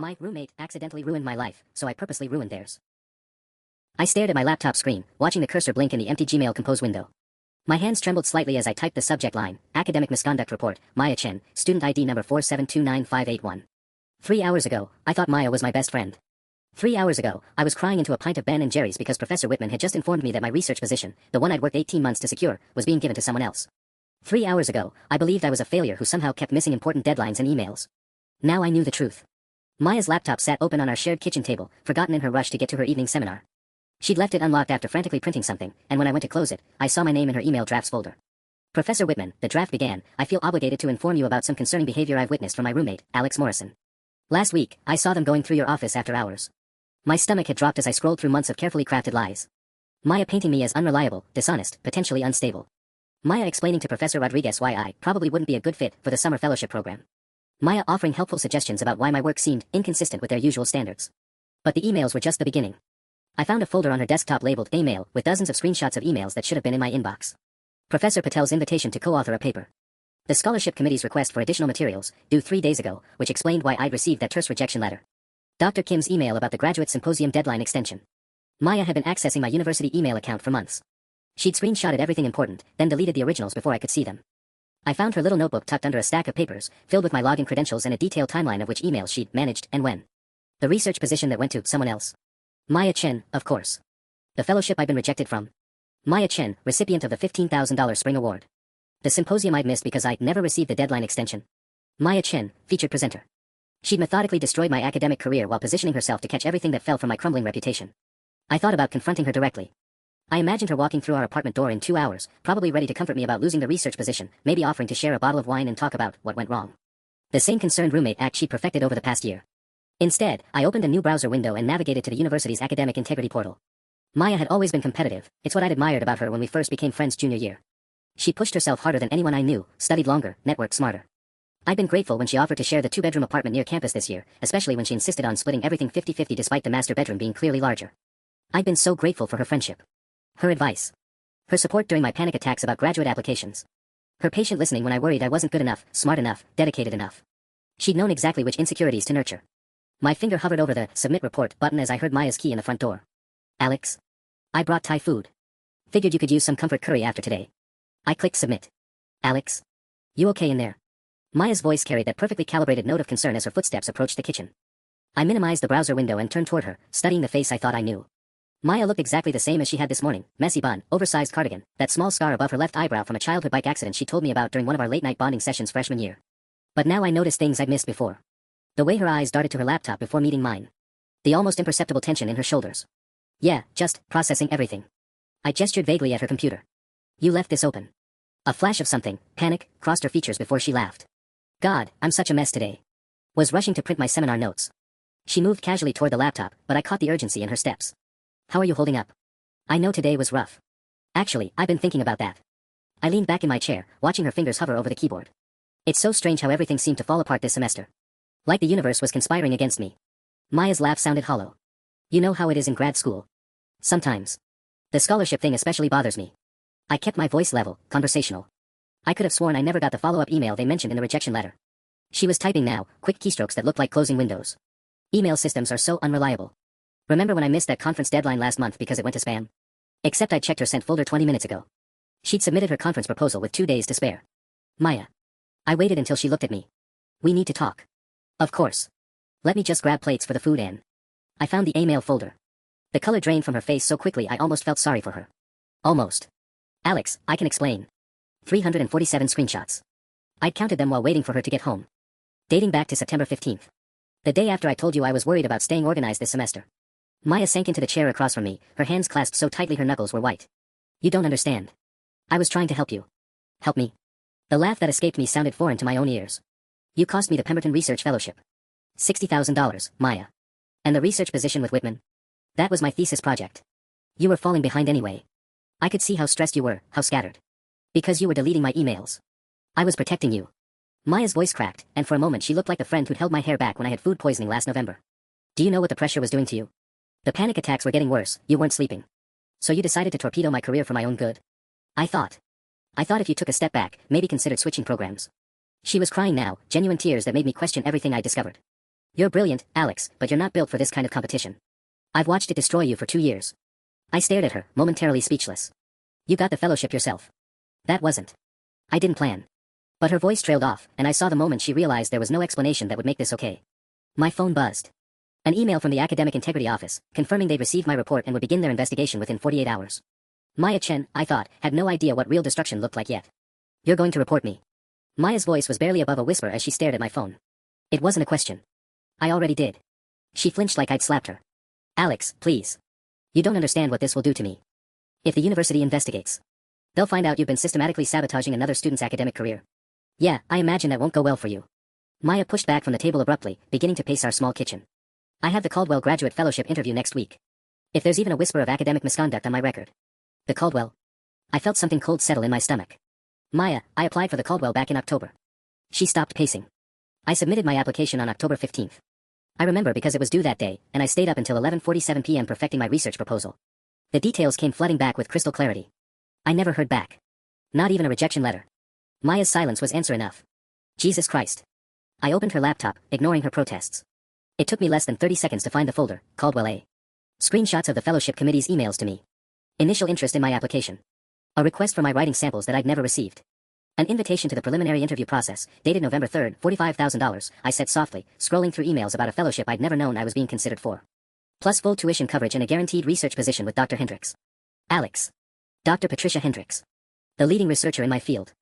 My roommate accidentally ruined my life, so I purposely ruined theirs. I stared at my laptop screen, watching the cursor blink in the empty Gmail Compose window. My hands trembled slightly as I typed the subject line, Academic Misconduct Report, Maya Chen, Student ID number 4729581. 3 hours ago, I thought Maya was my best friend. 3 hours ago, I was crying into a pint of Ben & Jerry's because Professor Whitman had just informed me that my research position, the one I'd worked 18 months to secure, was being given to someone else. 3 hours ago, I believed I was a failure who somehow kept missing important deadlines and emails. Now I knew the truth. Maya's laptop sat open on our shared kitchen table, forgotten in her rush to get to her evening seminar. She'd left it unlocked after frantically printing something, and when I went to close it, I saw my name in her email drafts folder. Professor Whitman, the draft began. I feel obligated to inform you about some concerning behavior I've witnessed from my roommate, Alex Morrison. Last week, I saw them going through your office after hours. My stomach had dropped as I scrolled through months of carefully crafted lies. Maya painting me as unreliable, dishonest, potentially unstable. Maya explaining to Professor Rodriguez why I probably wouldn't be a good fit for the summer fellowship program. Maya offering helpful suggestions about why my work seemed inconsistent with their usual standards. But the emails were just the beginning. I found a folder on her desktop labeled Email with dozens of screenshots of emails that should have been in my inbox. Professor Patel's invitation to co-author a paper. The scholarship committee's request for additional materials, due 3 days ago, which explained why I'd received that terse rejection letter. Dr. Kim's email about the graduate symposium deadline extension. Maya had been accessing my university email account for months. She'd screenshotted everything important, then deleted the originals before I could see them. I found her little notebook tucked under a stack of papers, filled with my login credentials and a detailed timeline of which emails she'd managed and when. The research position that went to someone else. Maya Chen, of course. The fellowship I'd been rejected from. Maya Chen, recipient of the $15,000 spring award. The symposium I'd missed because I'd never received the deadline extension. Maya Chen, featured presenter. She'd methodically destroyed my academic career while positioning herself to catch everything that fell from my crumbling reputation. I thought about confronting her directly. I imagined her walking through our apartment door in 2 hours, probably ready to comfort me about losing the research position, maybe offering to share a bottle of wine and talk about what went wrong. The same concerned roommate act she'd perfected over the past year. Instead, I opened a new browser window and navigated to the university's academic integrity portal. Maya had always been competitive. It's what I'd admired about her when we first became friends junior year. She pushed herself harder than anyone I knew, studied longer, networked smarter. I'd been grateful when she offered to share the 2-bedroom apartment near campus this year, especially when she insisted on splitting everything 50-50 despite the master bedroom being clearly larger. I'd been so grateful for her friendship. Her advice. Her support during my panic attacks about graduate applications. Her patient listening when I worried I wasn't good enough, smart enough, dedicated enough. She'd known exactly which insecurities to nurture. My finger hovered over the Submit Report button as I heard Maya's key in the front door. Alex. I brought Thai food. Figured you could use some comfort curry after today. I clicked Submit. Alex. You okay in there? Maya's voice carried that perfectly calibrated note of concern as her footsteps approached the kitchen. I minimized the browser window and turned toward her, studying the face I thought I knew. Maya looked exactly the same as she had this morning, messy bun, oversized cardigan, that small scar above her left eyebrow from a childhood bike accident she told me about during one of our late-night bonding sessions freshman year. But now I noticed things I'd missed before. The way her eyes darted to her laptop before meeting mine. The almost imperceptible tension in her shoulders. Yeah, just processing everything. I gestured vaguely at her computer. You left this open. A flash of something, panic, crossed her features before she laughed. God, I'm such a mess today. Was rushing to print my seminar notes. She moved casually toward the laptop, but I caught the urgency in her steps. How are you holding up? I know today was rough. Actually, I've been thinking about that. I leaned back in my chair, watching her fingers hover over the keyboard. It's so strange how everything seemed to fall apart this semester. Like the universe was conspiring against me. Maya's laugh sounded hollow. You know how it is in grad school. Sometimes. The scholarship thing especially bothers me. I kept my voice level, conversational. I could have sworn I never got the follow-up email they mentioned in the rejection letter. She was typing now, quick keystrokes that looked like closing windows. Email systems are so unreliable. Remember when I missed that conference deadline last month because it went to spam? Except I checked her sent folder 20 minutes ago. She'd submitted her conference proposal with 2 days to spare. Maya. I waited until she looked at me. We need to talk. Of course. Let me just grab plates for the food and... I found the email folder. The color drained from her face so quickly I almost felt sorry for her. Almost. Alex, I can explain. 347 screenshots. I'd counted them while waiting for her to get home. Dating back to September 15th. The day after I told you I was worried about staying organized this semester. Maya sank into the chair across from me, her hands clasped so tightly her knuckles were white. You don't understand. I was trying to help you. Help me. The laugh that escaped me sounded foreign to my own ears. You cost me the Pemberton Research Fellowship. $60,000, Maya. And the research position with Whitman? That was my thesis project. You were falling behind anyway. I could see how stressed you were, how scattered. Because you were deleting my emails. I was protecting you. Maya's voice cracked, and for a moment she looked like the friend who'd held my hair back when I had food poisoning last November. Do you know what the pressure was doing to you? The panic attacks were getting worse, you weren't sleeping. So you decided to torpedo my career for my own good? I thought if you took a step back, maybe considered switching programs. She was crying now, genuine tears that made me question everything I discovered. You're brilliant, Alex, but you're not built for this kind of competition. I've watched it destroy you for 2 years. I stared at her, momentarily speechless. You got the fellowship yourself. That wasn't. I didn't plan. But her voice trailed off, and I saw the moment she realized there was no explanation that would make this okay. My phone buzzed. An email from the Academic Integrity Office, confirming they'd received my report and would begin their investigation within 48 hours. Maya Chen, I thought, had no idea what real destruction looked like yet. You're going to report me. Maya's voice was barely above a whisper as she stared at my phone. It wasn't a question. I already did. She flinched like I'd slapped her. Alex, please. You don't understand what this will do to me. If the university investigates, they'll find out you've been systematically sabotaging another student's academic career. Yeah, I imagine that won't go well for you. Maya pushed back from the table abruptly, beginning to pace our small kitchen. I have the Caldwell Graduate Fellowship interview next week. If there's even a whisper of academic misconduct on my record. The Caldwell? I felt something cold settle in my stomach. Maya, I applied for the Caldwell back in October. She stopped pacing. I submitted my application on October 15th. I remember because it was due that day, and I stayed up until 11:47 p.m. perfecting my research proposal. The details came flooding back with crystal clarity. I never heard back. Not even a rejection letter. Maya's silence was answer enough. Jesus Christ. I opened her laptop, ignoring her protests. It took me less than 30 seconds to find the folder, Caldwell A. Screenshots of the fellowship committee's emails to me. Initial interest in my application. A request for my writing samples that I'd never received. An invitation to the preliminary interview process, dated November 3rd, $45,000, I said softly, scrolling through emails about a fellowship I'd never known I was being considered for. Plus full tuition coverage and a guaranteed research position with Dr. Hendricks. Alex. Dr. Patricia Hendricks. The leading researcher in my field.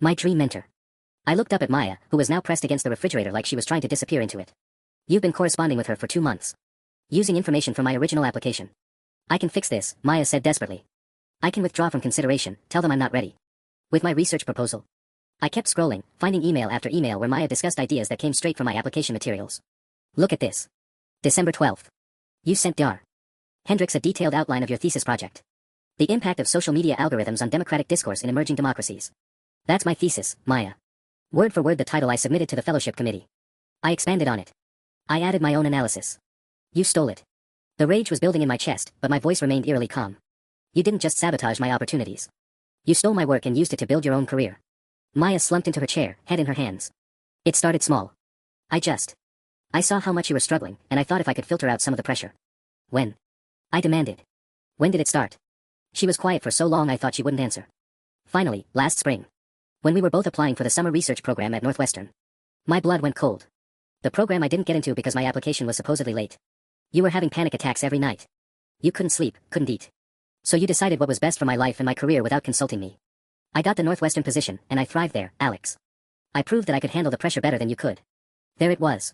My dream mentor. I looked up at Maya, who was now pressed against the refrigerator like she was trying to disappear into it. You've been corresponding with her for 2 months. Using information from my original application. I can fix this, Maya said desperately. I can withdraw from consideration, tell them I'm not ready. With my research proposal. I kept scrolling, finding email after email where Maya discussed ideas that came straight from my application materials. Look at this. December 12th. You sent Dr. Hendricks a detailed outline of your thesis project. The impact of social media algorithms on democratic discourse in emerging democracies. That's my thesis, Maya. Word for word the title I submitted to the fellowship committee. I expanded on it. I added my own analysis. You stole it. The rage was building in my chest, but my voice remained eerily calm. You didn't just sabotage my opportunities. You stole my work and used it to build your own career. Maya slumped into her chair, head in her hands. It started small. I saw how much you were struggling, and I thought if I could filter out some of the pressure. When? I demanded. When did it start? She was quiet for so long I thought she wouldn't answer. Finally, last spring. When we were both applying for the summer research program at Northwestern. My blood went cold. The program I didn't get into because my application was supposedly late. You were having panic attacks every night. You couldn't sleep, couldn't eat. So you decided what was best for my life and my career without consulting me. I got the Northwestern position, and I thrived there, Alex. I proved that I could handle the pressure better than you could. There it was.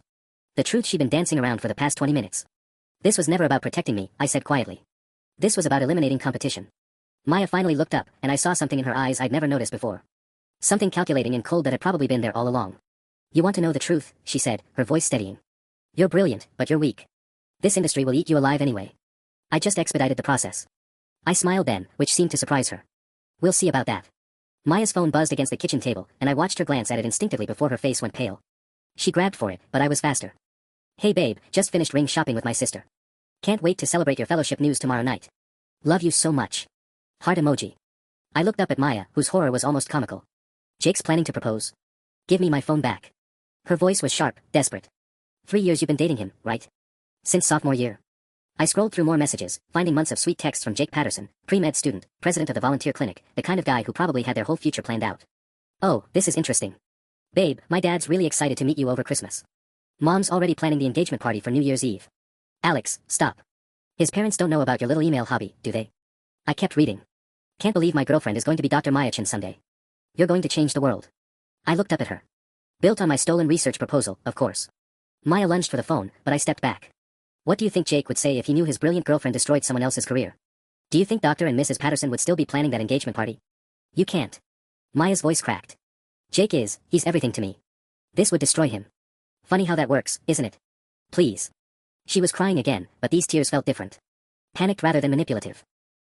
The truth she'd been dancing around for the past 20 minutes. This was never about protecting me, I said quietly. This was about eliminating competition. Maya finally looked up, and I saw something in her eyes I'd never noticed before. Something calculating and cold that had probably been there all along. You want to know the truth, she said, her voice steadying. You're brilliant, but you're weak. This industry will eat you alive anyway. I just expedited the process. I smiled then, which seemed to surprise her. We'll see about that. Maya's phone buzzed against the kitchen table, and I watched her glance at it instinctively before her face went pale. She grabbed for it, but I was faster. Hey babe, just finished ring shopping with my sister. Can't wait to celebrate your fellowship news tomorrow night. Love you so much. Heart emoji. I looked up at Maya, whose horror was almost comical. Jake's planning to propose. Give me my phone back. Her voice was sharp, desperate. 3 years you've been dating him, right? Since sophomore year. I scrolled through more messages, finding months of sweet texts from Jake Patterson, pre-med student, president of the volunteer clinic, the kind of guy who probably had their whole future planned out. Oh, this is interesting. Babe, my dad's really excited to meet you over Christmas. Mom's already planning the engagement party for New Year's Eve. Alex, stop. His parents don't know about your little email hobby, do they? I kept reading. Can't believe my girlfriend is going to be Dr. Maya Chen someday. You're going to change the world. I looked up at her. Built on my stolen research proposal, of course. Maya lunged for the phone, but I stepped back. What do you think Jake would say if he knew his brilliant girlfriend destroyed someone else's career? Do you think Dr. and Mrs. Patterson would still be planning that engagement party? You can't. Maya's voice cracked. He's everything to me. This would destroy him. Funny how that works, isn't it? Please. She was crying again, but these tears felt different. Panicked rather than manipulative.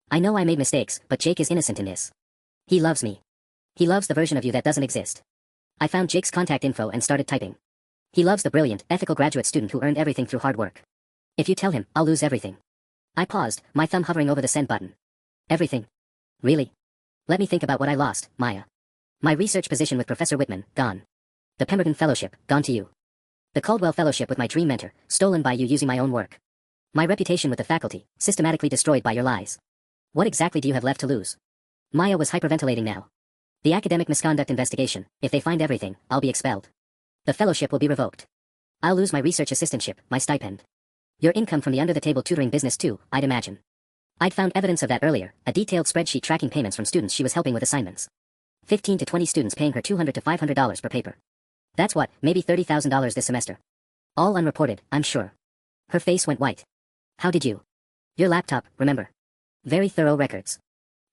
I know I made mistakes, but Jake is innocent in this. He loves me. He loves the version of you that doesn't exist. I found Jake's contact info and started typing. He loves the brilliant, ethical graduate student who earned everything through hard work. If you tell him, I'll lose everything. I paused, my thumb hovering over the send button. Everything? Really? Let me think about what I lost, Maya. My research position with Professor Whitman, gone. The Pemberton Fellowship, gone to you. The Caldwell Fellowship with my dream mentor, stolen by you using my own work. My reputation with the faculty, systematically destroyed by your lies. What exactly do you have left to lose? Maya was hyperventilating now. The academic misconduct investigation, if they find everything, I'll be expelled. The fellowship will be revoked. I'll lose my research assistantship, my stipend. Your income from the under-the-table tutoring business too, I'd imagine. I'd found evidence of that earlier, a detailed spreadsheet tracking payments from students she was helping with assignments. 15 to 20 students paying her $200 to $500 per paper. That's what, maybe $30,000 this semester. All unreported, I'm sure. Her face went white. How did you? Your laptop, remember? Very thorough records.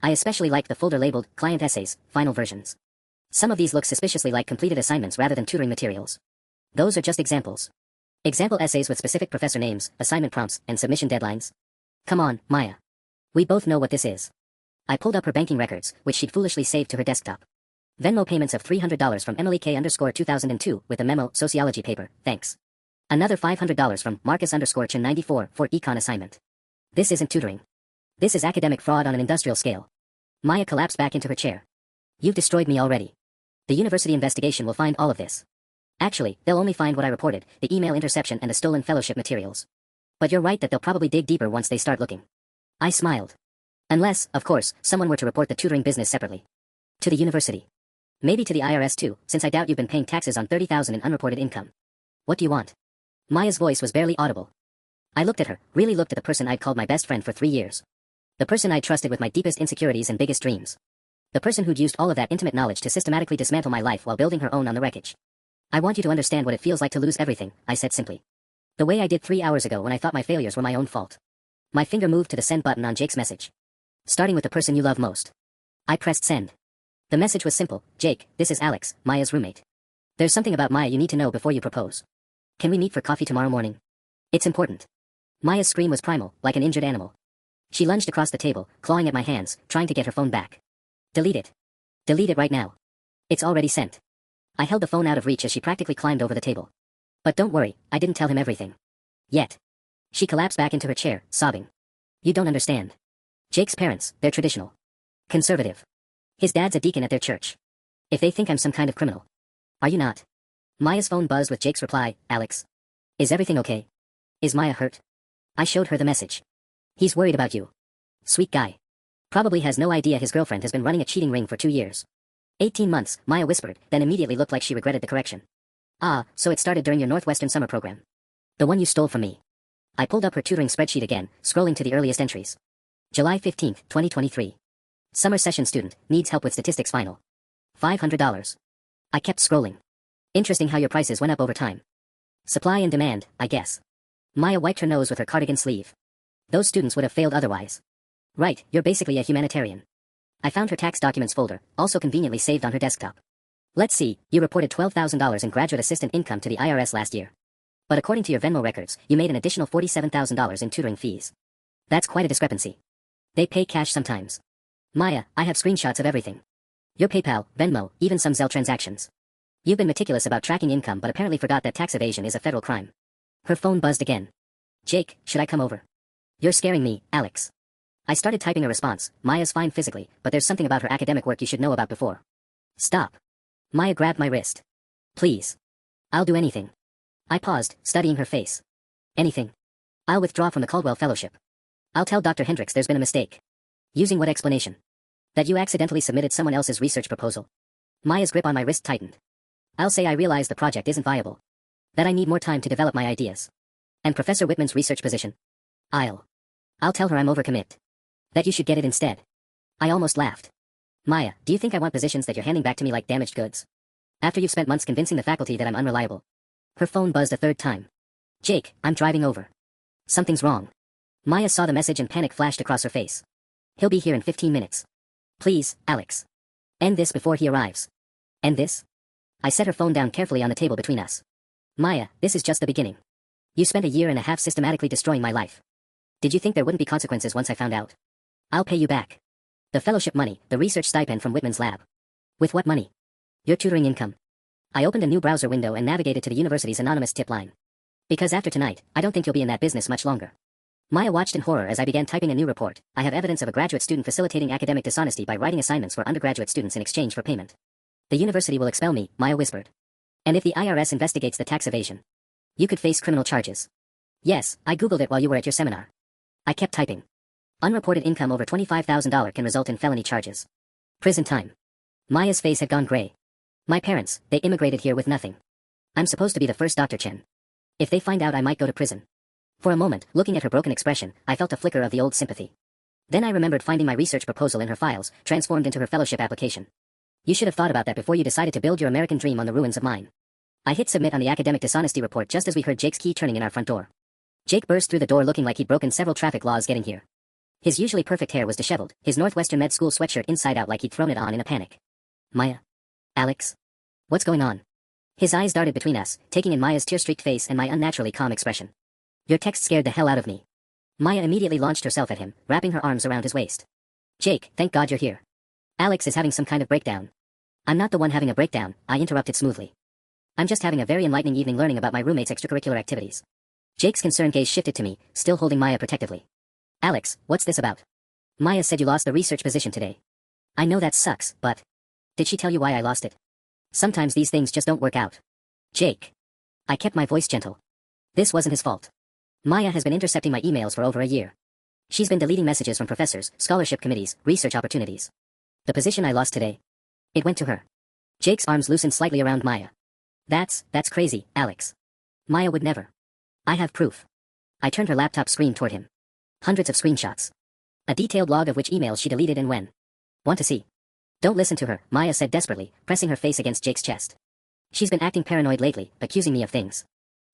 I especially liked the folder labeled Client Essays, Final Versions. Some of these look suspiciously like completed assignments rather than tutoring materials. Those are just examples. Example essays with specific professor names, assignment prompts, and submission deadlines. Come on, Maya. We both know what this is. I pulled up her banking records, which she'd foolishly saved to her desktop. Venmo payments of $300 from Emily K_2002 with the memo, sociology paper, thanks. Another $500 from Marcus_Chin94 for econ assignment. This isn't tutoring. This is academic fraud on an industrial scale. Maya collapsed back into her chair. You've destroyed me already. The university investigation will find all of this. Actually, they'll only find what I reported, the email interception and the stolen fellowship materials. But you're right that they'll probably dig deeper once they start looking. I smiled. Unless, of course, someone were to report the tutoring business separately. To the university. Maybe to the IRS too, since I doubt you've been paying taxes on $30,000 in unreported income. What do you want? Maya's voice was barely audible. I looked at her, really looked at the person I'd called my best friend for 3 years. The person I'd trusted with my deepest insecurities and biggest dreams. The person who'd used all of that intimate knowledge to systematically dismantle my life while building her own on the wreckage. I want you to understand what it feels like to lose everything, I said simply. The way I did 3 hours ago when I thought my failures were my own fault. My finger moved to the send button on Jake's message. Starting with the person you love most. I pressed send. The message was simple. Jake, this is Alex, Maya's roommate. There's something about Maya you need to know before you propose. Can we meet for coffee tomorrow morning? It's important. Maya's scream was primal, like an injured animal. She lunged across the table, clawing at my hands, trying to get her phone back. Delete it. Delete it right now. It's already sent. I held the phone out of reach as she practically climbed over the table. But don't worry, I didn't tell him everything. Yet. She collapsed back into her chair, sobbing. You don't understand. Jake's parents, they're traditional. Conservative. His dad's a deacon at their church. If they think I'm some kind of criminal. Are you not? Maya's phone buzzed with Jake's reply, Alex. Is everything okay? Is Maya hurt? I showed her the message. He's worried about you. Sweet guy. Probably has no idea his girlfriend has been running a cheating ring for 2 years. 18 months, Maya whispered, then immediately looked like she regretted the correction. Ah, so it started during your Northwestern summer program. The one you stole from me. I pulled up her tutoring spreadsheet again, scrolling to the earliest entries. July 15, 2023. Summer session student, needs help with statistics final. $500. I kept scrolling. Interesting how your prices went up over time. Supply and demand, I guess. Maya wiped her nose with her cardigan sleeve. Those students would have failed otherwise. Right, you're basically a humanitarian. I found her tax documents folder, also conveniently saved on her desktop. Let's see, you reported $12,000 in graduate assistant income to the IRS last year. But according to your Venmo records, you made an additional $47,000 in tutoring fees. That's quite a discrepancy. They pay cash sometimes. Maya, I have screenshots of everything. Your PayPal, Venmo, even some Zelle transactions. You've been meticulous about tracking income but apparently forgot that tax evasion is a federal crime. Her phone buzzed again. Jake, should I come over? You're scaring me, Alex. I started typing a response. Maya's fine physically, but there's something about her academic work you should know about before. Stop. Maya grabbed my wrist. Please. I'll do anything. I paused, studying her face. Anything. I'll withdraw from the Caldwell Fellowship. I'll tell Dr. Hendricks there's been a mistake. Using what explanation? That you accidentally submitted someone else's research proposal. Maya's grip on my wrist tightened. I'll say I realize the project isn't viable. That I need more time to develop my ideas. And Professor Whitman's research position? I'll tell her I'm overcommit. That you should get it instead. I almost laughed. Maya, do you think I want positions that you're handing back to me like damaged goods? After you've spent months convincing the faculty that I'm unreliable. Her phone buzzed a third time. Jake, I'm driving over. Something's wrong. Maya saw the message and panic flashed across her face. He'll be here in 15 minutes. Please, Alex. End this before he arrives. End this? I set her phone down carefully on the table between us. Maya, this is just the beginning. You spent a year and a half systematically destroying my life. Did you think there wouldn't be consequences once I found out? I'll pay you back. The fellowship money, the research stipend from Whitman's lab. With what money? Your tutoring income. I opened a new browser window and navigated to the university's anonymous tip line. Because after tonight, I don't think you'll be in that business much longer. Maya watched in horror as I began typing a new report. I have evidence of a graduate student facilitating academic dishonesty by writing assignments for undergraduate students in exchange for payment. The university will expel me, Maya whispered. And if the IRS investigates the tax evasion? You could face criminal charges. Yes, I googled it while you were at your seminar. I kept typing. Unreported income over $25,000 can result in felony charges. Prison time. Maya's face had gone gray. My parents, they immigrated here with nothing. I'm supposed to be the first Dr. Chen. If they find out, I might go to prison. For a moment, looking at her broken expression, I felt a flicker of the old sympathy. Then I remembered finding my research proposal in her files, transformed into her fellowship application. You should have thought about that before you decided to build your American dream on the ruins of mine. I hit submit on the academic dishonesty report just as we heard Jake's key turning in our front door. Jake burst through the door looking like he'd broken several traffic laws getting here. His usually perfect hair was disheveled, his Northwestern med school sweatshirt inside out like he'd thrown it on in a panic. Maya? Alex? What's going on? His eyes darted between us, taking in Maya's tear-streaked face and my unnaturally calm expression. Your text scared the hell out of me. Maya immediately launched herself at him, wrapping her arms around his waist. Jake, thank God you're here. Alex is having some kind of breakdown. I'm not the one having a breakdown, I interrupted smoothly. I'm just having a very enlightening evening learning about my roommate's extracurricular activities. Jake's concerned gaze shifted to me, still holding Maya protectively. Alex, what's this about? Maya said you lost the research position today. I know that sucks, but... Did she tell you why I lost it? Sometimes these things just don't work out. Jake. I kept my voice gentle. This wasn't his fault. Maya has been intercepting my emails for over a year. She's been deleting messages from professors, scholarship committees, research opportunities. The position I lost today. It went to her. Jake's arms loosened slightly around Maya. That's crazy, Alex. Maya would never. I have proof. I turned her laptop screen toward him. Hundreds of screenshots. A detailed log of which emails she deleted and when. Want to see? Don't listen to her, Maya said desperately, pressing her face against Jake's chest. She's been acting paranoid lately, accusing me of things.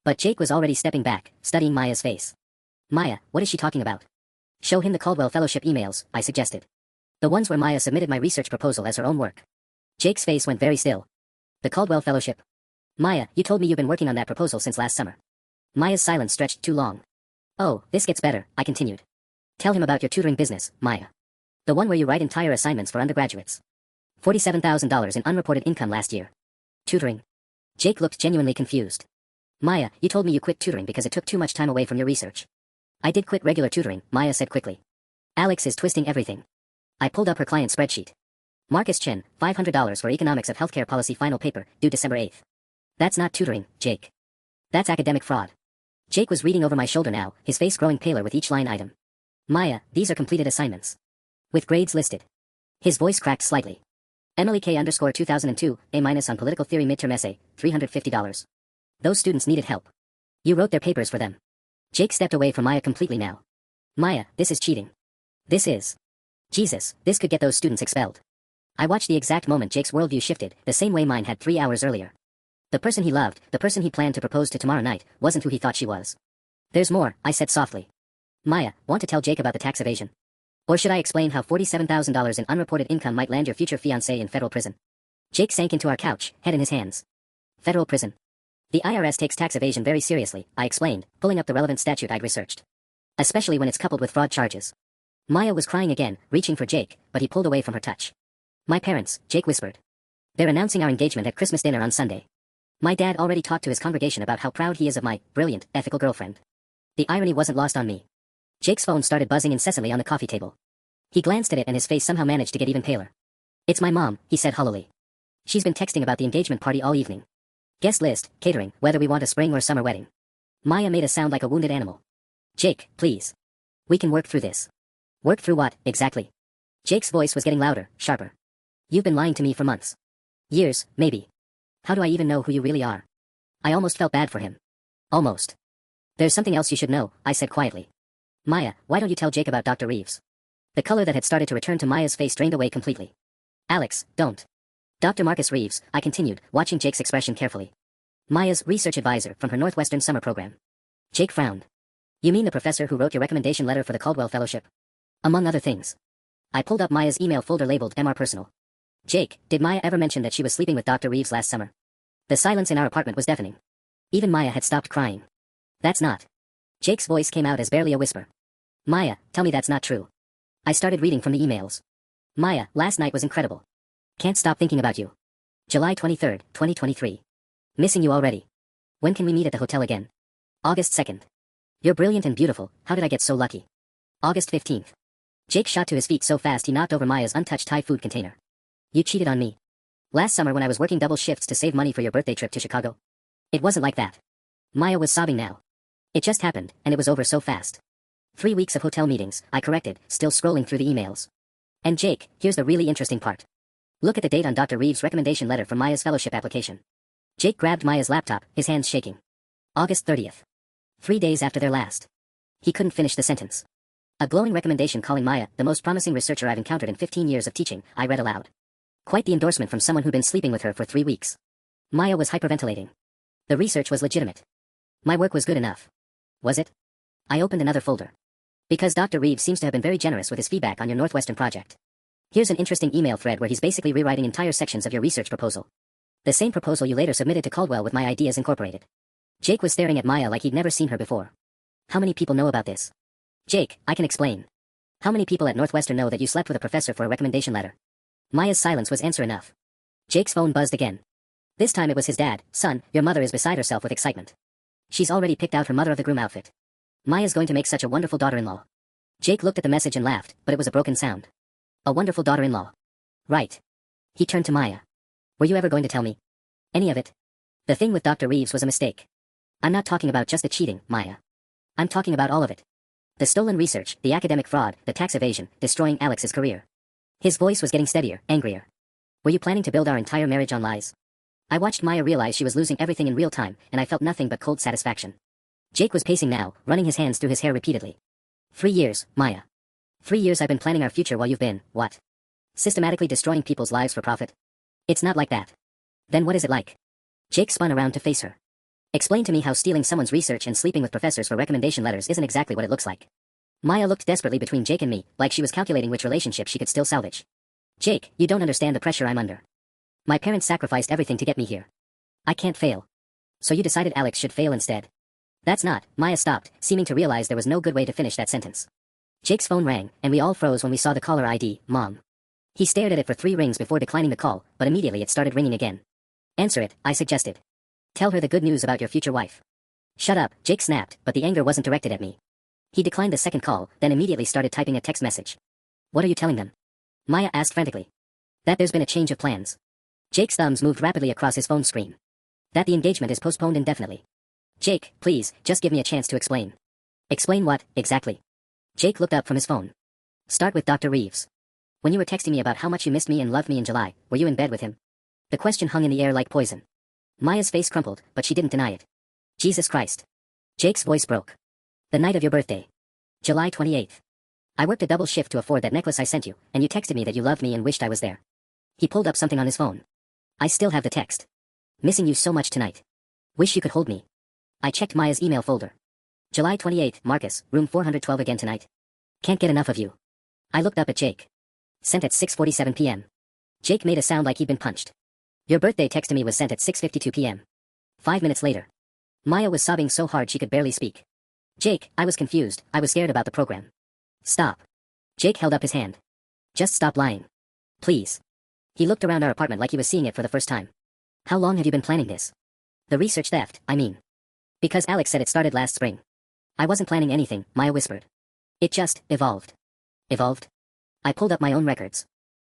But Jake was already stepping back, studying Maya's face. Maya, what is she talking about? Show him the Caldwell Fellowship emails, I suggested. The ones where Maya submitted my research proposal as her own work. Jake's face went very still. The Caldwell Fellowship. Maya, you told me you've been working on that proposal since last summer. Maya's silence stretched too long. Oh, this gets better, I continued. Tell him about your tutoring business, Maya. The one where you write entire assignments for undergraduates. $47,000 in unreported income last year. Tutoring. Jake looked genuinely confused. Maya, you told me you quit tutoring because it took too much time away from your research. I did quit regular tutoring, Maya said quickly. Alex is twisting everything. I pulled up her client spreadsheet. Marcus Chen, $500 for Economics of Healthcare Policy final paper, due December 8th. That's not tutoring, Jake. That's academic fraud. Jake was reading over my shoulder now, his face growing paler with each line item. Maya, these are completed assignments. With grades listed. His voice cracked slightly. Emily K. _ 2002, A- on political theory midterm essay, $350. Those students needed help. You wrote their papers for them. Jake stepped away from Maya completely now. Maya, this is cheating. This is. Jesus, this could get those students expelled. I watched the exact moment Jake's worldview shifted, the same way mine had 3 hours earlier. The person he loved, the person he planned to propose to tomorrow night, wasn't who he thought she was. There's more, I said softly. Maya, want to tell Jake about the tax evasion? Or should I explain how $47,000 in unreported income might land your future fiancé in federal prison? Jake sank into our couch, head in his hands. Federal prison. The IRS takes tax evasion very seriously, I explained, pulling up the relevant statute I'd researched. Especially when it's coupled with fraud charges. Maya was crying again, reaching for Jake, but he pulled away from her touch. My parents, Jake whispered. They're announcing our engagement at Christmas dinner on Sunday. My dad already talked to his congregation about how proud he is of my brilliant, ethical girlfriend. The irony wasn't lost on me. Jake's phone started buzzing incessantly on the coffee table. He glanced at it and his face somehow managed to get even paler. It's my mom, he said hollowly. She's been texting about the engagement party all evening. Guest list, catering, whether we want a spring or summer wedding. Maya made a sound like a wounded animal. Jake, please. We can work through this. Work through what, exactly? Jake's voice was getting louder, sharper. You've been lying to me for months. Years, maybe. How do I even know who you really are? I almost felt bad for him. Almost. There's something else you should know, I said quietly. Maya, why don't you tell Jake about Dr. Reeves? The color that had started to return to Maya's face drained away completely. Alex, don't. Dr. Marcus Reeves, I continued, watching Jake's expression carefully. Maya's research advisor from her Northwestern summer program. Jake frowned. You mean the professor who wrote your recommendation letter for the Caldwell Fellowship? Among other things. I pulled up Maya's email folder labeled MR Personal. Jake, did Maya ever mention that she was sleeping with Dr. Reeves last summer? The silence in our apartment was deafening. Even Maya had stopped crying. That's not. Jake's voice came out as barely a whisper. Maya, tell me that's not true. I started reading from the emails. Maya, last night was incredible. Can't stop thinking about you. July 23rd, 2023. Missing you already. When can we meet at the hotel again? August 2nd. You're brilliant and beautiful, how did I get so lucky? August 15th. Jake shot to his feet so fast he knocked over Maya's untouched Thai food container. You cheated on me. Last summer when I was working double shifts to save money for your birthday trip to Chicago. It wasn't like that. Maya was sobbing now. It just happened, and it was over so fast. 3 weeks of hotel meetings, I corrected, still scrolling through the emails. And Jake, here's the really interesting part. Look at the date on Dr. Reeves' recommendation letter for Maya's fellowship application. Jake grabbed Maya's laptop, his hands shaking. August 30th. 3 days after their last. He couldn't finish the sentence. A glowing recommendation calling Maya the most promising researcher I've encountered in 15 years of teaching, I read aloud. Quite the endorsement from someone who'd been sleeping with her for 3 weeks. Maya was hyperventilating. The research was legitimate. My work was good enough. Was it? I opened another folder. Because Dr. Reeves seems to have been very generous with his feedback on your Northwestern project. Here's an interesting email thread where he's basically rewriting entire sections of your research proposal. The same proposal you later submitted to Caldwell with my ideas incorporated. Jake was staring at Maya like he'd never seen her before. How many people know about this? Jake, I can explain. How many people at Northwestern know that you slept with a professor for a recommendation letter? Maya's silence was answer enough. Jake's phone buzzed again. This time it was his dad. Son, your mother is beside herself with excitement. She's already picked out her mother of the groom outfit. Maya's going to make such a wonderful daughter-in-law. Jake looked at the message and laughed, but it was a broken sound. A wonderful daughter-in-law. Right. He turned to Maya. Were you ever going to tell me? Any of it? The thing with Dr. Reeves was a mistake. I'm not talking about just the cheating, Maya. I'm talking about all of it. The stolen research, the academic fraud, the tax evasion, destroying Alex's career. His voice was getting steadier, angrier. Were you planning to build our entire marriage on lies? I watched Maya realize she was losing everything in real time, and I felt nothing but cold satisfaction. Jake was pacing now, running his hands through his hair repeatedly. 3 years, Maya. 3 years I've been planning our future while you've been, what? Systematically destroying people's lives for profit? It's not like that. Then what is it like? Jake spun around to face her. Explain to me how stealing someone's research and sleeping with professors for recommendation letters isn't exactly what it looks like. Maya looked desperately between Jake and me, like she was calculating which relationship she could still salvage. Jake, you don't understand the pressure I'm under. My parents sacrificed everything to get me here. I can't fail. So you decided Alex should fail instead? That's not. Maya stopped, seeming to realize there was no good way to finish that sentence. Jake's phone rang, and we all froze when we saw the caller ID, Mom. He stared at it for 3 rings before declining the call, but immediately it started ringing again. Answer it, I suggested. Tell her the good news about your future wife. Shut up, Jake snapped, but the anger wasn't directed at me. He declined the second call, then immediately started typing a text message. What are you telling them? Maya asked frantically. That there's been a change of plans. Jake's thumbs moved rapidly across his phone screen. That the engagement is postponed indefinitely. Jake, please, just give me a chance to explain. Explain what, exactly? Jake looked up from his phone. Start with Dr. Reeves. When you were texting me about how much you missed me and loved me in July, were you in bed with him? The question hung in the air like poison. Maya's face crumpled, but she didn't deny it. Jesus Christ. Jake's voice broke. The night of your birthday. July 28th. I worked a double shift to afford that necklace I sent you, and you texted me that you loved me and wished I was there. He pulled up something on his phone. I still have the text. Missing you so much tonight. Wish you could hold me. I checked Maya's email folder. July 28th, Marcus, room 412 again tonight. Can't get enough of you. I looked up at Jake. Sent at 6:47 p.m. Jake made a sound like he'd been punched. Your birthday text to me was sent at 6:52 p.m. 5 minutes later. Maya was sobbing so hard she could barely speak. Jake, I was confused, I was scared about the program. Stop. Jake held up his hand. Just stop lying. Please. He looked around our apartment like he was seeing it for the first time. How long have you been planning this? The research theft, I mean. Because Alex said it started last spring. I wasn't planning anything, Maya whispered. It just evolved. Evolved? I pulled up my own records.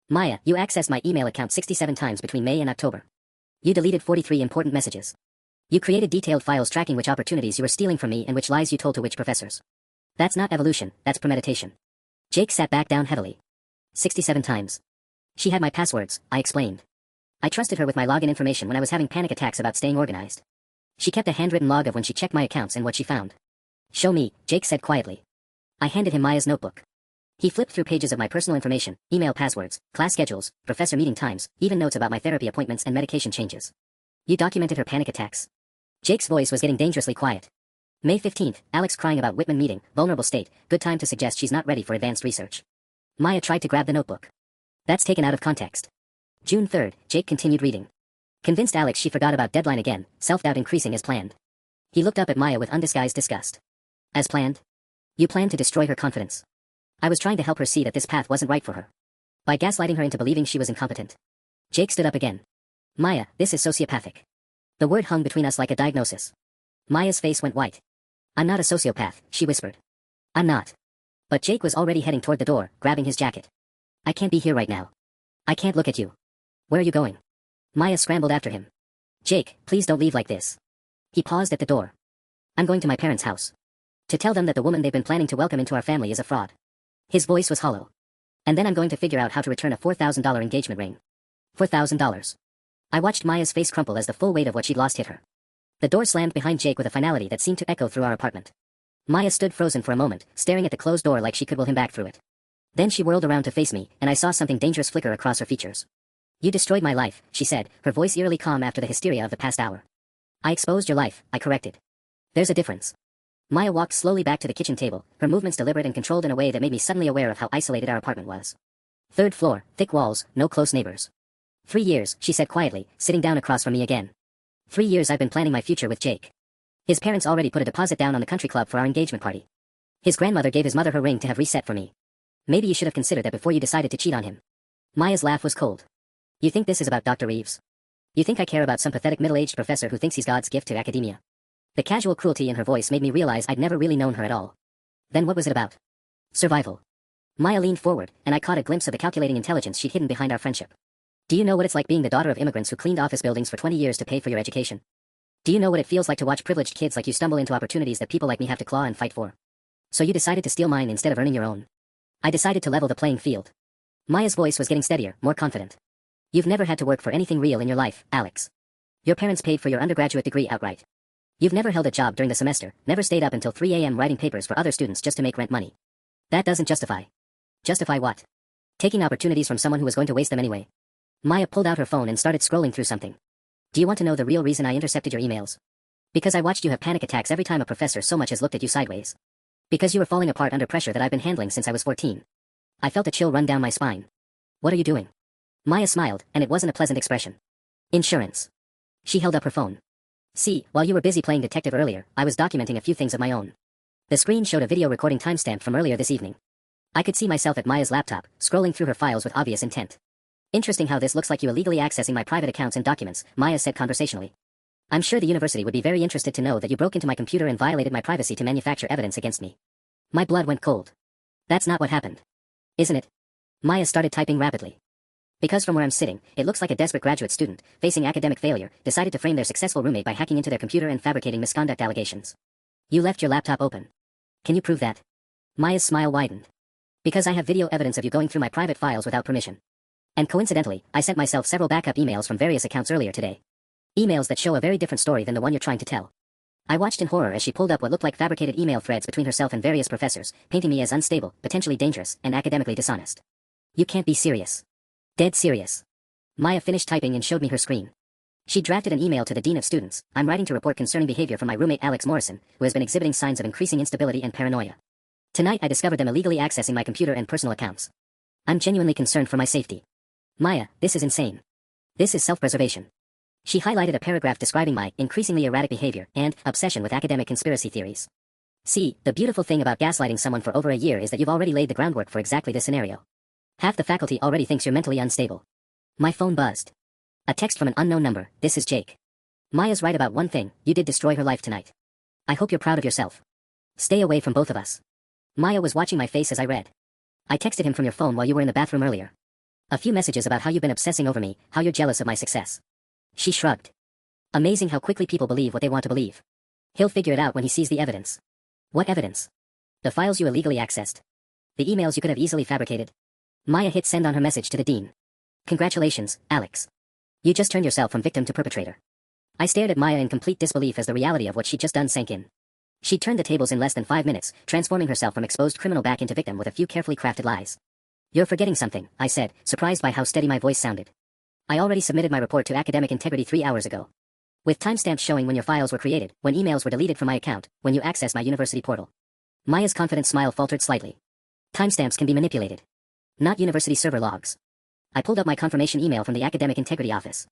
Maya, you accessed my email account 67 times between May and October. You deleted 43 important messages. You created detailed files tracking which opportunities you were stealing from me and which lies you told to which professors. That's not evolution, that's premeditation. Jake sat back down heavily. 67 times. She had my passwords, I explained. I trusted her with my login information when I was having panic attacks about staying organized. She kept a handwritten log of when she checked my accounts and what she found. Show me, Jake said quietly. I handed him Maya's notebook. He flipped through pages of my personal information, email passwords, class schedules, professor meeting times, even notes about my therapy appointments and medication changes. You documented her panic attacks. Jake's voice was getting dangerously quiet. May 15th, Alex crying about Whitman meeting, vulnerable state, good time to suggest she's not ready for advanced research. Maya tried to grab the notebook. That's taken out of context. June 3rd, Jake continued reading. Convinced Alex she forgot about deadline again, self-doubt increasing as planned. He looked up at Maya with undisguised disgust. As planned? You planned to destroy her confidence. I was trying to help her see that this path wasn't right for her. By gaslighting her into believing she was incompetent. Jake stood up again. Maya, this is sociopathic. The word hung between us like a diagnosis. Maya's face went white. I'm not a sociopath, she whispered. I'm not. But Jake was already heading toward the door, grabbing his jacket. I can't be here right now. I can't look at you. Where are you going? Maya scrambled after him. Jake, please don't leave like this. He paused at the door. I'm going to my parents' house. To tell them that the woman they've been planning to welcome into our family is a fraud. His voice was hollow. And then I'm going to figure out how to return a $4,000 engagement ring. $4,000. I watched Maya's face crumple as the full weight of what she'd lost hit her. The door slammed behind Jake with a finality that seemed to echo through our apartment. Maya stood frozen for a moment, staring at the closed door like she could will him back through it. Then she whirled around to face me, and I saw something dangerous flicker across her features. You destroyed my life, she said, her voice eerily calm after the hysteria of the past hour. I exposed your life, I corrected. There's a difference. Maya walked slowly back to the kitchen table, her movements deliberate and controlled in a way that made me suddenly aware of how isolated our apartment was. Third floor, thick walls, no close neighbors. 3 years, she said quietly, sitting down across from me again. 3 years I've been planning my future with Jake. His parents already put a deposit down on the country club for our engagement party. His grandmother gave his mother her ring to have reset for me. Maybe you should have considered that before you decided to cheat on him. Maya's laugh was cold. You think this is about Dr. Reeves? You think I care about some pathetic middle-aged professor who thinks he's God's gift to academia? The casual cruelty in her voice made me realize I'd never really known her at all. Then what was it about? Survival. Maya leaned forward, and I caught a glimpse of the calculating intelligence she'd hidden behind our friendship. Do you know what it's like being the daughter of immigrants who cleaned office buildings for 20 years to pay for your education? Do you know what it feels like to watch privileged kids like you stumble into opportunities that people like me have to claw and fight for? So you decided to steal mine instead of earning your own. I decided to level the playing field. Maya's voice was getting steadier, more confident. You've never had to work for anything real in your life, Alex. Your parents paid for your undergraduate degree outright. You've never held a job during the semester, never stayed up until 3 a.m. writing papers for other students just to make rent money. That doesn't justify. Justify what? Taking opportunities from someone who was going to waste them anyway. Maya pulled out her phone and started scrolling through something. Do you want to know the real reason I intercepted your emails? Because I watched you have panic attacks every time a professor so much as looked at you sideways. Because you were falling apart under pressure that I've been handling since I was 14. I felt a chill run down my spine. What are you doing? Maya smiled, and it wasn't a pleasant expression. Insurance. She held up her phone. See, while you were busy playing detective earlier, I was documenting a few things of my own. The screen showed a video recording timestamp from earlier this evening. I could see myself at Maya's laptop, scrolling through her files with obvious intent. Interesting how this looks like you illegally accessing my private accounts and documents, Maya said conversationally. I'm sure the university would be very interested to know that you broke into my computer and violated my privacy to manufacture evidence against me. My blood went cold. That's not what happened. Isn't it? Maya started typing rapidly. Because from where I'm sitting, it looks like a desperate graduate student, facing academic failure, decided to frame their successful roommate by hacking into their computer and fabricating misconduct allegations. You left your laptop open. Can you prove that? Maya's smile widened. Because I have video evidence of you going through my private files without permission. And coincidentally, I sent myself several backup emails from various accounts earlier today. Emails that show a very different story than the one you're trying to tell. I watched in horror as she pulled up what looked like fabricated email threads between herself and various professors, painting me as unstable, potentially dangerous, and academically dishonest. You can't be serious. Dead serious. Maya finished typing and showed me her screen. She drafted an email to the Dean of Students. I'm writing to report concerning behavior from my roommate Alex Morrison, who has been exhibiting signs of increasing instability and paranoia. Tonight I discovered them illegally accessing my computer and personal accounts. I'm genuinely concerned for my safety. Maya, this is insane. This is self-preservation. She highlighted a paragraph describing my increasingly erratic behavior and obsession with academic conspiracy theories. See, the beautiful thing about gaslighting someone for over a year is that you've already laid the groundwork for exactly this scenario. Half the faculty already thinks you're mentally unstable. My phone buzzed. A text from an unknown number. This is Jake. Maya's right about one thing, you did destroy her life tonight. I hope you're proud of yourself. Stay away from both of us. Maya was watching my face as I read. I texted him from your phone while you were in the bathroom earlier. A few messages about how you've been obsessing over me, how you're jealous of my success. She shrugged. Amazing how quickly people believe what they want to believe. He'll figure it out when he sees the evidence. What evidence? The files you illegally accessed. The emails you could have easily fabricated. Maya hit send on her message to the dean. Congratulations, Alex. You just turned yourself from victim to perpetrator. I stared at Maya in complete disbelief as the reality of what she'd just done sank in. She'd turned the tables in less than 5 minutes, transforming herself from exposed criminal back into victim with a few carefully crafted lies. You're forgetting something, I said, surprised by how steady my voice sounded. I already submitted my report to academic integrity 3 hours ago. With timestamps showing when your files were created, when emails were deleted from my account, when you accessed my university portal. Maya's confident smile faltered slightly. Timestamps can be manipulated. Not university server logs. I pulled up my confirmation email from the academic integrity office.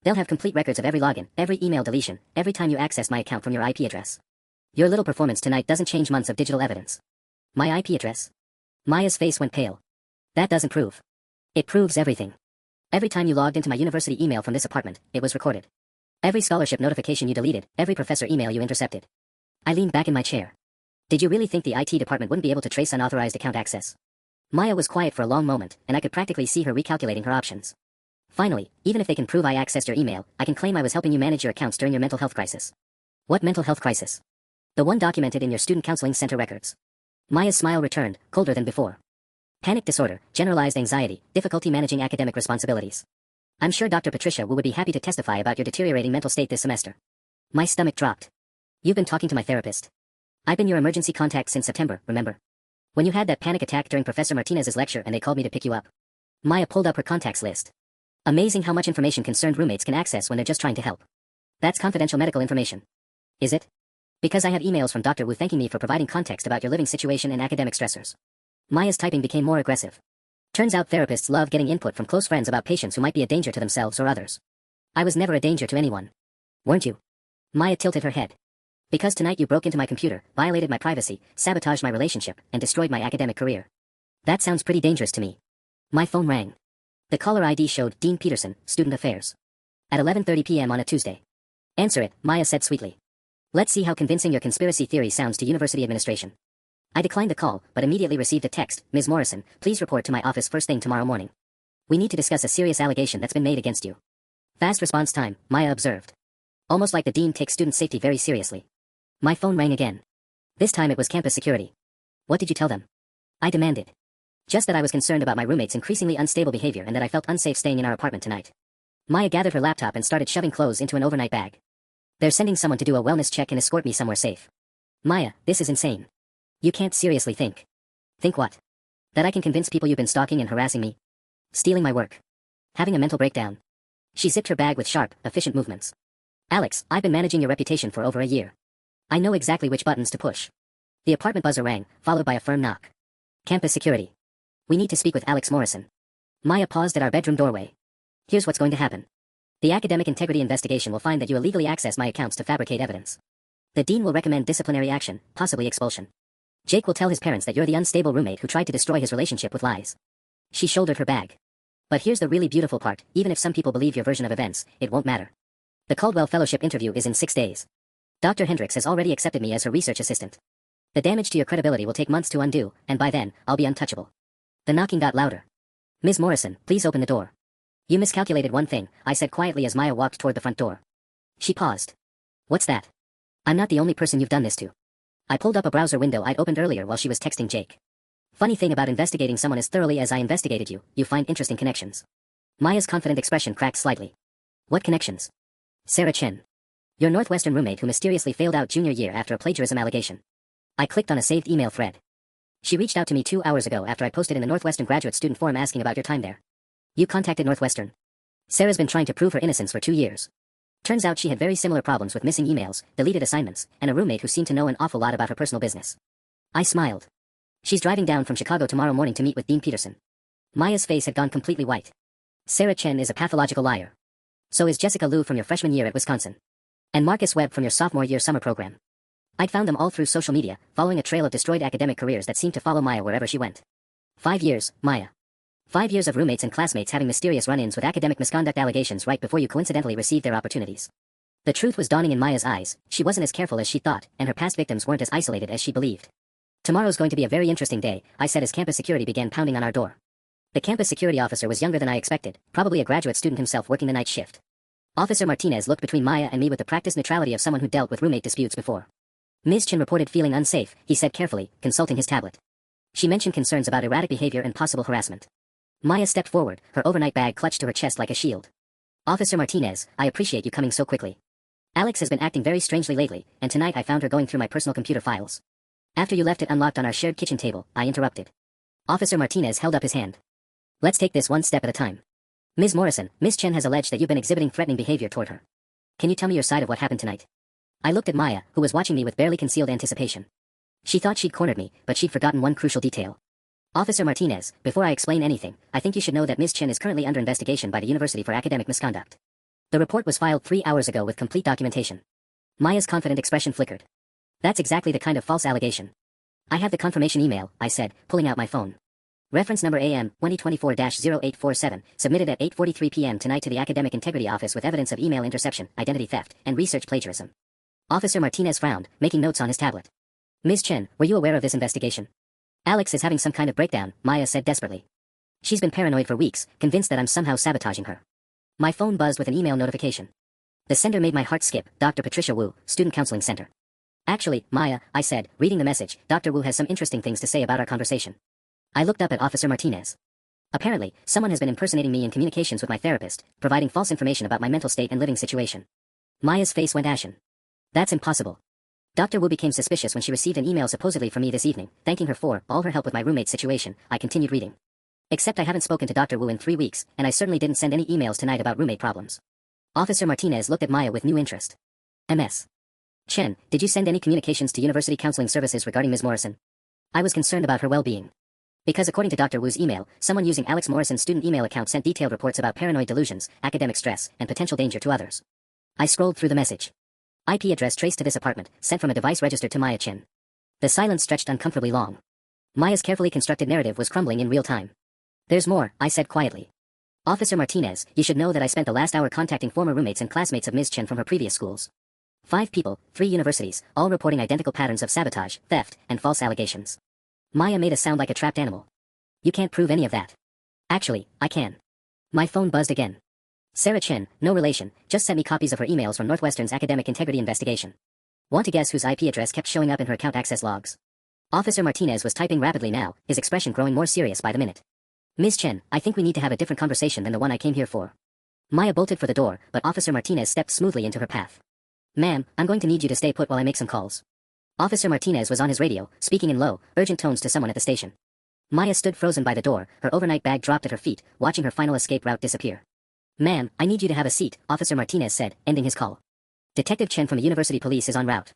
They'll have complete records of every login, every email deletion, every time you accessed my account from your IP address. Your little performance tonight doesn't change months of digital evidence. My IP address? Maya's face went pale. That doesn't prove. It proves everything. Every time you logged into my university email from this apartment, it was recorded. Every scholarship notification you deleted, every professor email you intercepted. I leaned back in my chair. Did you really think the IT department wouldn't be able to trace unauthorized account access? Maya was quiet for a long moment, and I could practically see her recalculating her options. Finally, even if they can prove I accessed your email, I can claim I was helping you manage your accounts during your mental health crisis. What mental health crisis? The one documented in your student counseling center records. Maya's smile returned, colder than before. Panic disorder, generalized anxiety, difficulty managing academic responsibilities. I'm sure Dr. Patricia Wu would be happy to testify about your deteriorating mental state this semester. My stomach dropped. You've been talking to my therapist. I've been your emergency contact since September, remember? When you had that panic attack during Professor Martinez's lecture and they called me to pick you up. Maya pulled up her contacts list. Amazing how much information concerned roommates can access when they're just trying to help. That's confidential medical information. Is it? Because I have emails from Dr. Wu thanking me for providing context about your living situation and academic stressors. Maya's typing became more aggressive. Turns out therapists love getting input from close friends about patients who might be a danger to themselves or others. I was never a danger to anyone. Weren't you? Maya tilted her head. Because tonight you broke into my computer, violated my privacy, sabotaged my relationship, and destroyed my academic career. That sounds pretty dangerous to me. My phone rang. The caller ID showed Dean Peterson, Student Affairs. At 11:30 p.m. on a Tuesday. Answer it, Maya said sweetly. Let's see how convincing your conspiracy theory sounds to university administration. I declined the call, but immediately received a text. Ms. Morrison, please report to my office first thing tomorrow morning. We need to discuss a serious allegation that's been made against you. Fast response time, Maya observed. Almost like the dean takes student safety very seriously. My phone rang again. This time it was campus security. What did you tell them? I demanded. Just that I was concerned about my roommate's increasingly unstable behavior and that I felt unsafe staying in our apartment tonight. Maya gathered her laptop and started shoving clothes into an overnight bag. They're sending someone to do a wellness check and escort me somewhere safe. Maya, this is insane. You can't seriously think. Think what? That I can convince people you've been stalking and harassing me? Stealing my work? Having a mental breakdown? She zipped her bag with sharp, efficient movements. Alex, I've been managing your reputation for over a year. I know exactly which buttons to push. The apartment buzzer rang, followed by a firm knock. Campus security. We need to speak with Alex Morrison. Maya paused at our bedroom doorway. Here's what's going to happen. The academic integrity investigation will find that you illegally accessed my accounts to fabricate evidence. The dean will recommend disciplinary action, possibly expulsion. Jake will tell his parents that you're the unstable roommate who tried to destroy his relationship with lies. She shouldered her bag. But here's the really beautiful part, even if some people believe your version of events, it won't matter. The Caldwell Fellowship interview is in 6 days. Dr. Hendricks has already accepted me as her research assistant. The damage to your credibility will take months to undo, and by then, I'll be untouchable. The knocking got louder. Ms. Morrison, please open the door. You miscalculated one thing, I said quietly as Maya walked toward the front door. She paused. What's that? I'm not the only person you've done this to. I pulled up a browser window I'd opened earlier while she was texting Jake. Funny thing about investigating someone as thoroughly as I investigated you, you find interesting connections. Maya's confident expression cracked slightly. What connections? Sarah Chen. Your Northwestern roommate who mysteriously failed out junior year after a plagiarism allegation. I clicked on a saved email thread. She reached out to me 2 hours ago after I posted in the Northwestern Graduate Student Forum asking about your time there. You contacted Northwestern. Sarah's been trying to prove her innocence for 2 years. Turns out she had very similar problems with missing emails, deleted assignments, and a roommate who seemed to know an awful lot about her personal business. I smiled. She's driving down from Chicago tomorrow morning to meet with Dean Peterson. Maya's face had gone completely white. Sarah Chen is a pathological liar. So is Jessica Liu from your freshman year at Wisconsin. And Marcus Webb from your sophomore year summer program. I'd found them all through social media, following a trail of destroyed academic careers that seemed to follow Maya wherever she went. 5 years, Maya. 5 years of roommates and classmates having mysterious run-ins with academic misconduct allegations right before you coincidentally received their opportunities. The truth was dawning in Maya's eyes, she wasn't as careful as she thought, and her past victims weren't as isolated as she believed. Tomorrow's going to be a very interesting day, I said as campus security began pounding on our door. The campus security officer was younger than I expected, probably a graduate student himself working the night shift. Officer Martinez looked between Maya and me with the practiced neutrality of someone who dealt with roommate disputes before. Ms. Chen reported feeling unsafe, he said carefully, consulting his tablet. She mentioned concerns about erratic behavior and possible harassment. Maya stepped forward, her overnight bag clutched to her chest like a shield. Officer Martinez, I appreciate you coming so quickly. Alex has been acting very strangely lately, and tonight I found her going through my personal computer files. After you left it unlocked on our shared kitchen table, I interrupted. Officer Martinez held up his hand. Let's take this one step at a time. Ms. Morrison, Ms. Chen has alleged that you've been exhibiting threatening behavior toward her. Can you tell me your side of what happened tonight? I looked at Maya, who was watching me with barely concealed anticipation. She thought she'd cornered me, but she'd forgotten one crucial detail. Officer Martinez, before I explain anything, I think you should know that Ms. Chen is currently under investigation by the university for academic misconduct. The report was filed 3 hours ago with complete documentation. Maya's confident expression flickered. That's exactly the kind of false allegation. I have the confirmation email, I said, pulling out my phone. Reference number AM 2024-0847, submitted at 8:43 p.m. tonight to the Academic Integrity Office with evidence of email interception, identity theft, and research plagiarism. Officer Martinez frowned, making notes on his tablet. Ms. Chen, were you aware of this investigation? Alex is having some kind of breakdown, Maya said desperately. She's been paranoid for weeks, convinced that I'm somehow sabotaging her. My phone buzzed with an email notification. The sender made my heart skip, Dr. Patricia Wu, Student Counseling Center. Actually, Maya, I said, reading the message, Dr. Wu has some interesting things to say about our conversation. I looked up at Officer Martinez. Apparently, someone has been impersonating me in communications with my therapist, providing false information about my mental state and living situation. Maya's face went ashen. That's impossible. Dr. Wu became suspicious when she received an email supposedly from me this evening, thanking her for all her help with my roommate's situation. I continued reading. Except I haven't spoken to Dr. Wu in 3 weeks, and I certainly didn't send any emails tonight about roommate problems. Officer Martinez looked at Maya with new interest. Ms. Chen, did you send any communications to University Counseling Services regarding Ms. Morrison? I was concerned about her well-being. Because according to Dr. Wu's email, someone using Alex Morrison's student email account sent detailed reports about paranoid delusions, academic stress, and potential danger to others. I scrolled through the message. IP address traced to this apartment, sent from a device registered to Maya Chen. The silence stretched uncomfortably long. Maya's carefully constructed narrative was crumbling in real time. There's more, I said quietly. Officer Martinez, you should know that I spent the last hour contacting former roommates and classmates of Ms. Chen from her previous schools. 5 people, 3 universities, all reporting identical patterns of sabotage, theft, and false allegations. Maya made a sound like a trapped animal. You can't prove any of that. Actually, I can. My phone buzzed again. Sarah Chen, no relation, just sent me copies of her emails from Northwestern's academic integrity investigation. Want to guess whose IP address kept showing up in her account access logs? Officer Martinez was typing rapidly now, his expression growing more serious by the minute. Ms. Chen, I think we need to have a different conversation than the one I came here for. Maya bolted for the door, but Officer Martinez stepped smoothly into her path. Ma'am, I'm going to need you to stay put while I make some calls. Officer Martinez was on his radio, speaking in low, urgent tones to someone at the station. Maya stood frozen by the door, her overnight bag dropped at her feet, watching her final escape route disappear. Ma'am, I need you to have a seat, Officer Martinez said, ending his call. Detective Chen from the University Police is en route.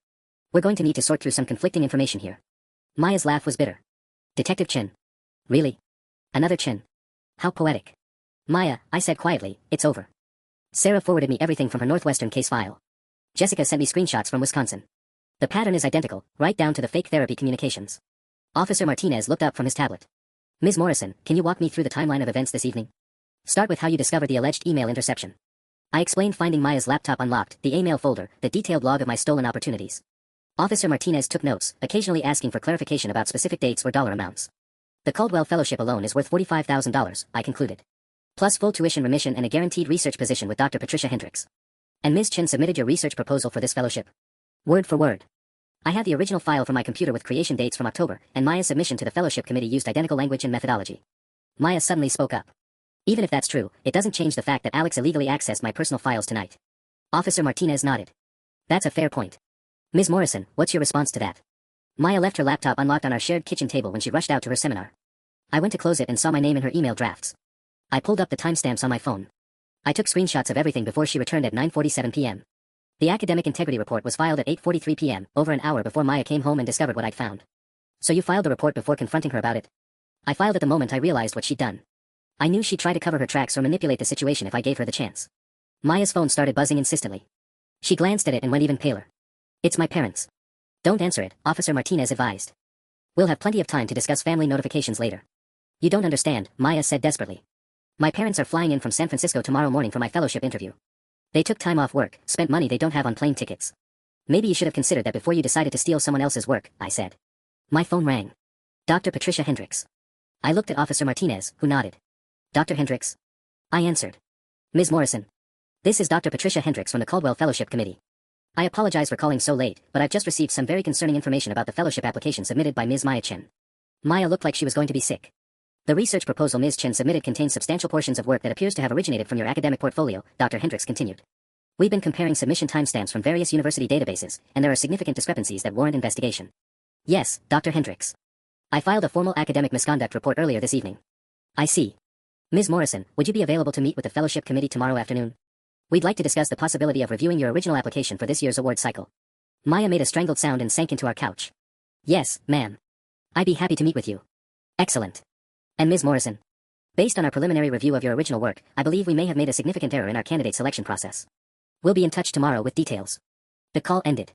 We're going to need to sort through some conflicting information here. Maya's laugh was bitter. Detective Chen. Really? Another Chen. How poetic. Maya, I said quietly, it's over. Sarah forwarded me everything from her Northwestern case file. Jessica sent me screenshots from Wisconsin. The pattern is identical, right down to the fake therapy communications. Officer Martinez looked up from his tablet. Ms. Morrison, can you walk me through the timeline of events this evening? Start with how you discovered the alleged email interception. I explained finding Maya's laptop unlocked, the email folder, the detailed log of my stolen opportunities. Officer Martinez took notes, occasionally asking for clarification about specific dates or dollar amounts. The Caldwell Fellowship alone is worth $45,000, I concluded. Plus full tuition remission and a guaranteed research position with Dr. Patricia Hendricks. And Ms. Chen submitted your research proposal for this fellowship? Word for word. I had the original file from my computer with creation dates from October, and Maya's submission to the fellowship committee used identical language and methodology. Maya suddenly spoke up. Even if that's true, it doesn't change the fact that Alex illegally accessed my personal files tonight. Officer Martinez nodded. That's a fair point. Ms. Morrison, what's your response to that? Maya left her laptop unlocked on our shared kitchen table when she rushed out to her seminar. I went to close it and saw my name in her email drafts. I pulled up the timestamps on my phone. I took screenshots of everything before she returned at 9:47 p.m. The academic integrity report was filed at 8:43 p.m., over an hour before Maya came home and discovered what I'd found. So you filed the report before confronting her about it? I filed at the moment I realized what she'd done. I knew she'd try to cover her tracks or manipulate the situation if I gave her the chance. Maya's phone started buzzing insistently. She glanced at it and went even paler. It's my parents. Don't answer it, Officer Martinez advised. We'll have plenty of time to discuss family notifications later. You don't understand, Maya said desperately. My parents are flying in from San Francisco tomorrow morning for my fellowship interview. They took time off work, spent money they don't have on plane tickets. Maybe you should have considered that before you decided to steal someone else's work, I said. My phone rang. Dr. Patricia Hendricks. I looked at Officer Martinez, who nodded. Dr. Hendricks? I answered. Ms. Morrison. This is Dr. Patricia Hendricks from the Caldwell Fellowship Committee. I apologize for calling so late, but I've just received some very concerning information about the fellowship application submitted by Ms. Maya Chen. Maya looked like she was going to be sick. The research proposal Ms. Chen submitted contains substantial portions of work that appears to have originated from your academic portfolio, Dr. Hendricks continued. We've been comparing submission timestamps from various university databases, and there are significant discrepancies that warrant investigation. Yes, Dr. Hendricks. I filed a formal academic misconduct report earlier this evening. I see. Ms. Morrison, would you be available to meet with the fellowship committee tomorrow afternoon? We'd like to discuss the possibility of reviewing your original application for this year's award cycle. Maya made a strangled sound and sank into our couch. Yes, ma'am. I'd be happy to meet with you. Excellent. And Ms. Morrison. Based on our preliminary review of your original work, I believe we may have made a significant error in our candidate selection process. We'll be in touch tomorrow with details. The call ended.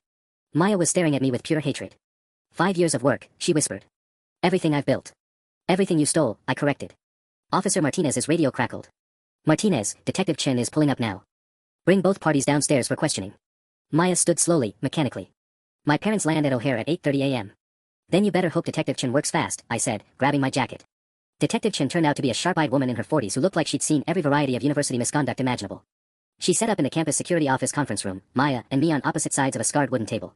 Maya was staring at me with pure hatred. 5 years of work, she whispered. Everything I've built. Everything you stole, I corrected. Officer Martinez's radio crackled. Martinez, Detective Chen is pulling up now. Bring both parties downstairs for questioning. Maya stood slowly, mechanically. My parents land at O'Hare at 8:30 a.m. Then you better hope Detective Chen works fast, I said, grabbing my jacket. Detective Chen turned out to be a sharp-eyed woman in her 40s who looked like she'd seen every variety of university misconduct imaginable. She sat up in the campus security office conference room, Maya and me on opposite sides of a scarred wooden table.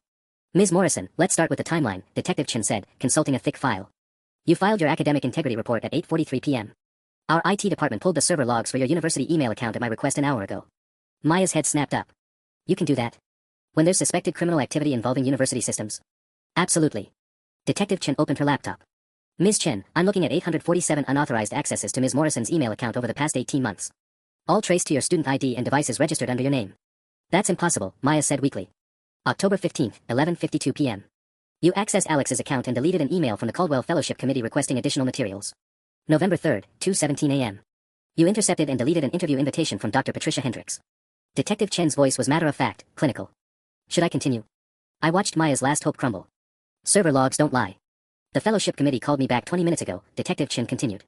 Ms. Morrison, let's start with the timeline, Detective Chin said, consulting a thick file. You filed your academic integrity report at 8:43 p.m. Our IT department pulled the server logs for your university email account at my request an hour ago. Maya's head snapped up. You can do that? When there's suspected criminal activity involving university systems? Absolutely. Detective Chen opened her laptop. Ms. Chen, I'm looking at 847 unauthorized accesses to Ms. Morrison's email account over the past 18 months. All traced to your student ID and devices registered under your name. That's impossible, Maya said weakly. October 15th, 11:52 p.m. You accessed Alex's account and deleted an email from the Caldwell Fellowship Committee requesting additional materials. November 3rd, 2:17 a.m. You intercepted and deleted an interview invitation from Dr. Patricia Hendricks. Detective Chen's voice was matter-of-fact, clinical. Should I continue? I watched Maya's last hope crumble. Server logs don't lie. The Fellowship Committee called me back 20 minutes ago, Detective Chen continued.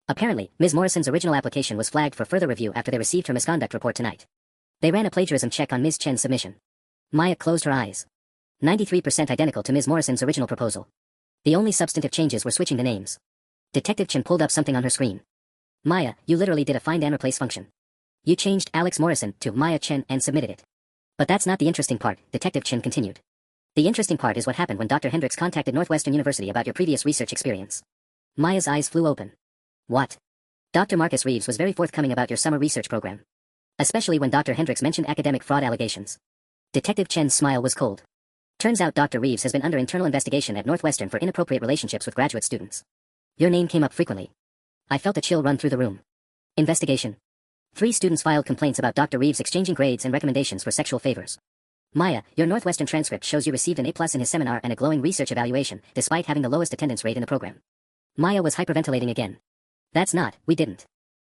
Apparently, Ms. Morrison's original application was flagged for further review after they received her misconduct report tonight. They ran a plagiarism check on Ms. Chen's submission. Maya closed her eyes. 93% identical to Ms. Morrison's original proposal. The only substantive changes were switching the names. Detective Chen pulled up something on her screen. Maya, you literally did a find and replace function. You changed Alex Morrison to Maya Chen and submitted it. But that's not the interesting part, Detective Chen continued. The interesting part is what happened when Dr. Hendricks contacted Northwestern University about your previous research experience. Maya's eyes flew open. What? Dr. Marcus Reeves was very forthcoming about your summer research program. Especially when Dr. Hendricks mentioned academic fraud allegations. Detective Chen's smile was cold. Turns out Dr. Reeves has been under internal investigation at Northwestern for inappropriate relationships with graduate students. Your name came up frequently. I felt a chill run through the room. Investigation. 3 students filed complaints about Dr. Reeves exchanging grades and recommendations for sexual favors. Maya, your Northwestern transcript shows you received an A+ in his seminar and a glowing research evaluation, despite having the lowest attendance rate in the program. Maya was hyperventilating again. We didn't.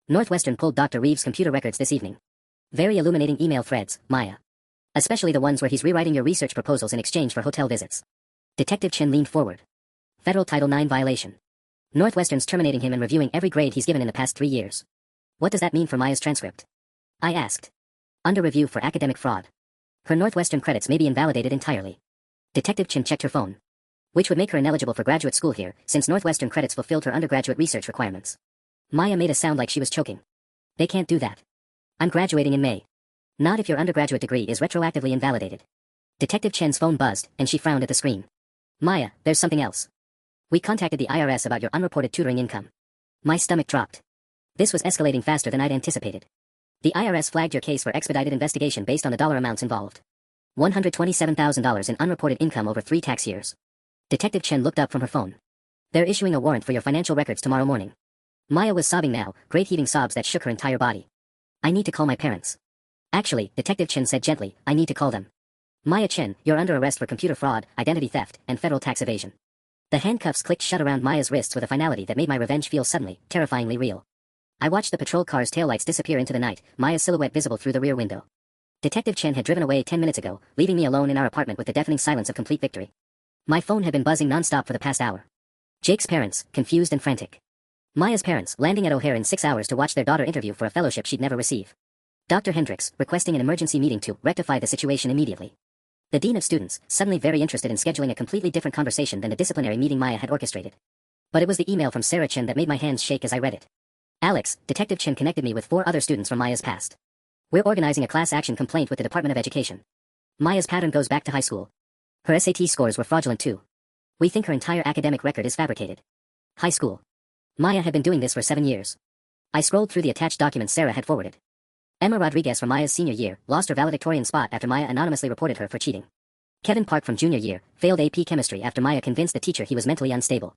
Northwestern pulled Dr. Reeves' computer records this evening. Very illuminating email threads, Maya. Especially the ones where he's rewriting your research proposals in exchange for hotel visits. Detective Chen leaned forward. Federal Title IX violation. Northwestern's terminating him and reviewing every grade he's given in the past 3 years. What does that mean for Maya's transcript? I asked. Under review for academic fraud. Her Northwestern credits may be invalidated entirely. Detective Chen checked her phone. Which would make her ineligible for graduate school here, since Northwestern credits fulfilled her undergraduate research requirements. Maya made a sound like she was choking. They can't do that. I'm graduating in May. Not if your undergraduate degree is retroactively invalidated. Detective Chen's phone buzzed, and she frowned at the screen. Maya, there's something else. We contacted the IRS about your unreported tutoring income. My stomach dropped. This was escalating faster than I'd anticipated. The IRS flagged your case for expedited investigation based on the dollar amounts involved. $127,000 in unreported income over 3 tax years. Detective Chen looked up from her phone. They're issuing a warrant for your financial records tomorrow morning. Maya was sobbing now, great heaving sobs that shook her entire body. I need to call my parents. Actually, Detective Chen said gently, I need to call them. Maya Chen, you're under arrest for computer fraud, identity theft, and federal tax evasion. The handcuffs clicked shut around Maya's wrists with a finality that made my revenge feel suddenly, terrifyingly real. I watched the patrol car's taillights disappear into the night, Maya's silhouette visible through the rear window. Detective Chen had driven away 10 minutes ago, leaving me alone in our apartment with the deafening silence of complete victory. My phone had been buzzing non-stop for the past hour. Jake's parents, confused and frantic. Maya's parents, landing at O'Hare in 6 hours to watch their daughter interview for a fellowship she'd never receive. Dr. Hendricks, requesting an emergency meeting to rectify the situation immediately. The dean of students, suddenly very interested in scheduling a completely different conversation than the disciplinary meeting Maya had orchestrated. But it was the email from Sarah Chen that made my hands shake as I read it. Alex, Detective Chen connected me with 4 other students from Maya's past. We're organizing a class action complaint with the Department of Education. Maya's pattern goes back to high school. Her SAT scores were fraudulent too. We think her entire academic record is fabricated. High school. Maya had been doing this for 7 years. I scrolled through the attached documents Sarah had forwarded. Emma Rodriguez from Maya's senior year lost her valedictorian spot after Maya anonymously reported her for cheating. Kevin Park from junior year failed AP chemistry after Maya convinced the teacher he was mentally unstable.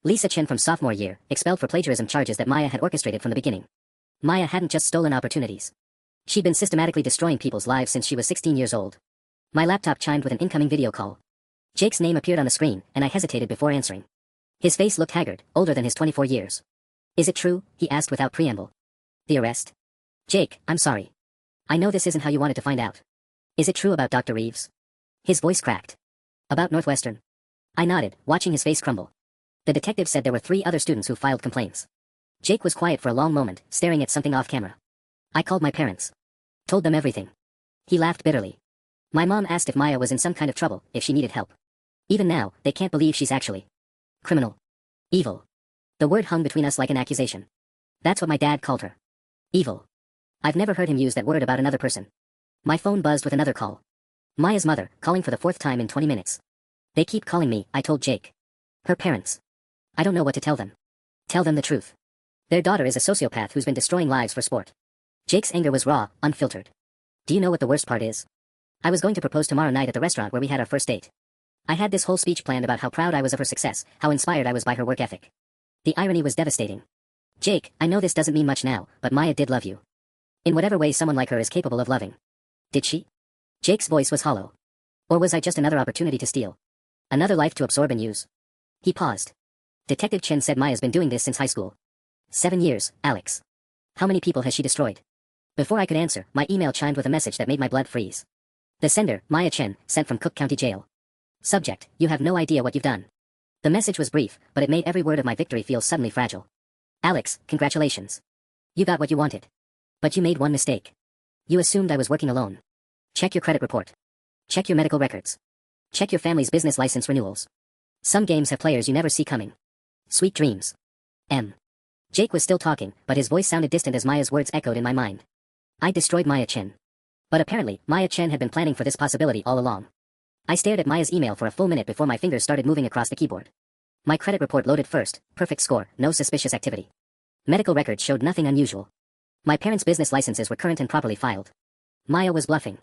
Lisa Chen from sophomore year expelled for plagiarism charges that Maya had orchestrated from the beginning. Maya hadn't just stolen opportunities. She'd been systematically destroying people's lives since she was 16 years old. My laptop chimed with an incoming video call. Jake's name appeared on the screen, and I hesitated before answering. His face looked haggard, older than his 24 years. Is it true? He asked without preamble. The arrest? Jake, I'm sorry. I know this isn't how you wanted to find out. Is it true about Dr. Reeves? His voice cracked. About Northwestern? I nodded, watching his face crumble. The detective said there were 3 other students who filed complaints. Jake was quiet for a long moment, staring at something off camera. I called my parents. Told them everything. He laughed bitterly. My mom asked if Maya was in some kind of trouble, if she needed help. Even now, they can't believe she's actually criminal. Evil. The word hung between us like an accusation. That's what my dad called her. Evil. I've never heard him use that word about another person. My phone buzzed with another call. Maya's mother, calling for the 4th time in 20 minutes. They keep calling me, I told Jake. Her parents. I don't know what to tell them. Tell them the truth. Their daughter is a sociopath who's been destroying lives for sport. Jake's anger was raw, unfiltered. Do you know what the worst part is? I was going to propose tomorrow night at the restaurant where we had our first date. I had this whole speech planned about how proud I was of her success, how inspired I was by her work ethic. The irony was devastating. Jake, I know this doesn't mean much now, but Maya did love you. In whatever way someone like her is capable of loving. Did she? Jake's voice was hollow. Or was I just another opportunity to steal? Another life to absorb and use? He paused. Detective Chen said Maya's been doing this since high school. 7 years, Alex. How many people has she destroyed? Before I could answer, my email chimed with a message that made my blood freeze. The sender, Maya Chen, sent from Cook County Jail. Subject, you have no idea what you've done. The message was brief, but it made every word of my victory feel suddenly fragile. Alex, congratulations. You got what you wanted. But you made one mistake. You assumed I was working alone. Check your credit report. Check your medical records. Check your family's business license renewals. Some games have players you never see coming. Sweet dreams. M. Jake was still talking, but his voice sounded distant as Maya's words echoed in my mind. I destroyed Maya Chen. But apparently, Maya Chen had been planning for this possibility all along. I stared at Maya's email for a full minute before my fingers started moving across the keyboard. My credit report loaded first, perfect score, no suspicious activity. Medical records showed nothing unusual. My parents' business licenses were current and properly filed. Maya was bluffing.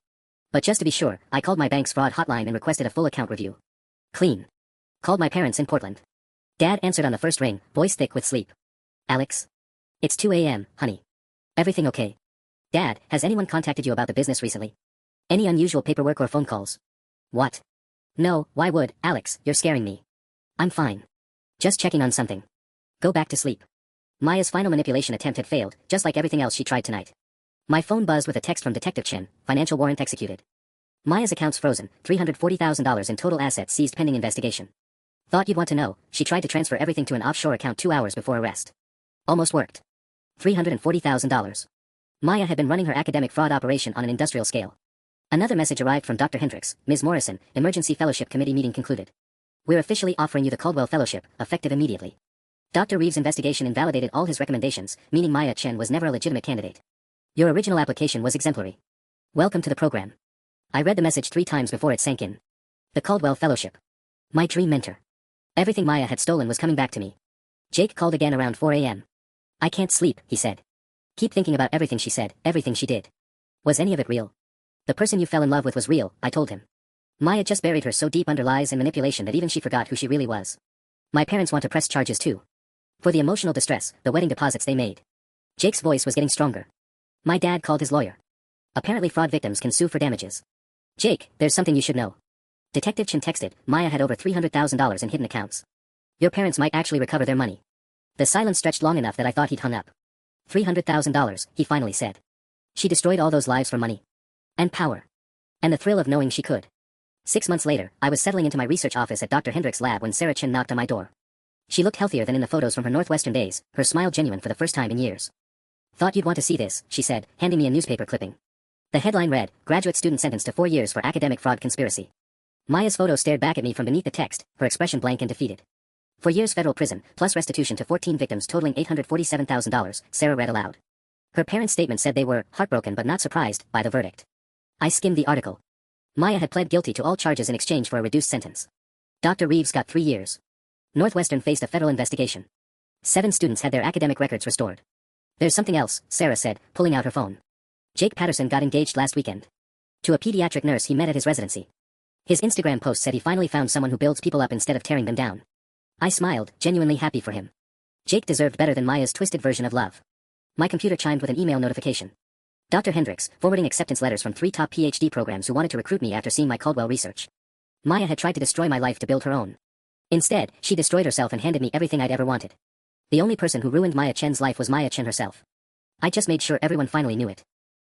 But just to be sure, I called my bank's fraud hotline and requested a full account review. Clean. Called my parents in Portland. Dad answered on the first ring, voice thick with sleep. Alex? It's 2 a.m., honey. Everything okay? Dad, has anyone contacted you about the business recently? Any unusual paperwork or phone calls? What? No, why would, Alex, you're scaring me. I'm fine. Just checking on something. Go back to sleep. Maya's final manipulation attempt had failed, just like everything else she tried tonight. My phone buzzed with a text from Detective Chen, financial warrant executed. Maya's accounts frozen, $340,000 in total assets seized pending investigation. Thought you'd want to know, she tried to transfer everything to an offshore account 2 hours before arrest. Almost worked. $340,000. Maya had been running her academic fraud operation on an industrial scale. Another message arrived from Dr. Hendricks. Ms. Morrison, Emergency Fellowship Committee meeting concluded. We're officially offering you the Caldwell Fellowship, effective immediately. Dr. Reeves' investigation invalidated all his recommendations, meaning Maya Chen was never a legitimate candidate. Your original application was exemplary. Welcome to the program. I read the message 3 times before it sank in. The Caldwell Fellowship. My dream mentor. Everything Maya had stolen was coming back to me. Jake called again around 4 a.m. I can't sleep, he said. Keep thinking about everything she said, everything she did. Was any of it real? The person you fell in love with was real, I told him. Maya just buried her so deep under lies and manipulation that even she forgot who she really was. My parents want to press charges too. For the emotional distress, the wedding deposits they made. Jake's voice was getting stronger. My dad called his lawyer. Apparently fraud victims can sue for damages. Jake, there's something you should know. Detective Chen texted, Maya had over $300,000 in hidden accounts. Your parents might actually recover their money. The silence stretched long enough that I thought he'd hung up. $300,000, he finally said. She destroyed all those lives for money. And power. And the thrill of knowing she could. 6 months later, I was settling into my research office at Dr. Hendricks' lab when Sarah Chen knocked on my door. She looked healthier than in the photos from her Northwestern days, her smile genuine for the first time in years. Thought you'd want to see this, she said, handing me a newspaper clipping. The headline read, Graduate Student Sentenced to 4 years for Academic Fraud Conspiracy. Maya's photo stared back at me from beneath the text, her expression blank and defeated. 4 years federal prison, plus restitution to 14 victims totaling $847,000, Sarah read aloud. Her parents' statement said they were heartbroken but not surprised by the verdict. I skimmed the article. Maya had pled guilty to all charges in exchange for a reduced sentence. Dr. Reeves got 3 years. Northwestern faced a federal investigation. 7 students had their academic records restored. There's something else, Sarah said, pulling out her phone. Jake Patterson got engaged last weekend. To a pediatric nurse he met at his residency. His Instagram post said he finally found someone who builds people up instead of tearing them down. I smiled, genuinely happy for him. Jake deserved better than Maya's twisted version of love. My computer chimed with an email notification. Dr. Hendricks, forwarding acceptance letters from 3 top PhD programs who wanted to recruit me after seeing my Caldwell research. Maya had tried to destroy my life to build her own. Instead, she destroyed herself and handed me everything I'd ever wanted. The only person who ruined Maya Chen's life was Maya Chen herself. I just made sure everyone finally knew it.